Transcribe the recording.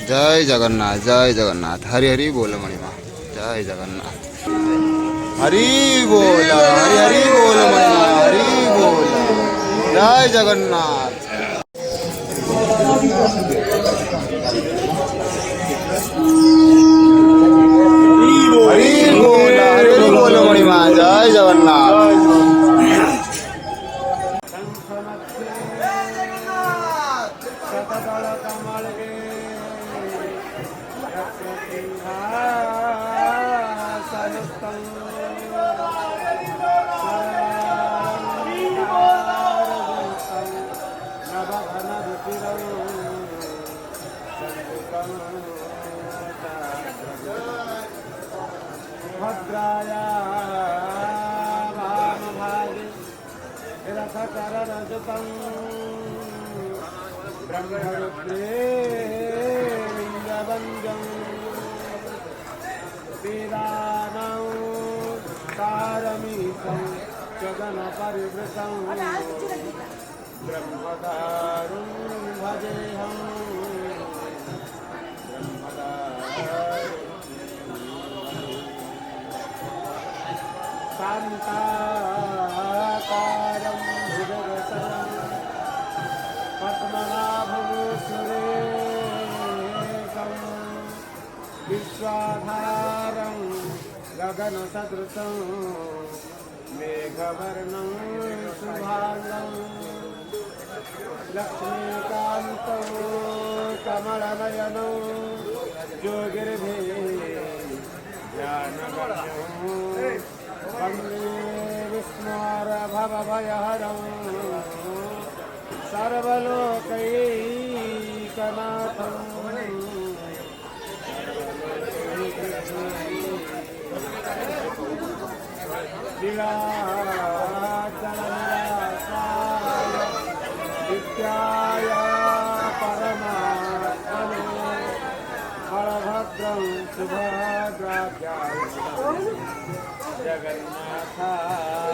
जय जगन्नाथ, जय जगन्नाथ। हरि हरि बोल मणिमा। जय जगन्नाथ। हरि बोल, हरि हरि बोल मणिमा, हरि बोल। जय जगन्नाथ। हरि बोल, हरि हरि बोल मणिमा। जय जगन्नाथ। भद्राया भानुभागे रथकररजतं ब्रह्मरुद्रे लिङ्गभञ्जं वेदानां सारमीतं जगन्परिवृतं ब्रह्मदारुं भजेऽहम् शान्ताकारं भुजगशयनं पद्मनाभं सुरेशं विश्वाधारं गगनसदृशं मेघवर्णं शुभाङ्गं लक्ष्मीकान्तं कमलनयनं ज्योतिर्भिर्ध्यानगम्यं वन्दे विस्मरभवभयहरं सर्वलोकैकनाथं लीलाचलनिवासाय विद्याय परमात्मने बलभद्रं सुभद्राभ्यां जगन्नाथाय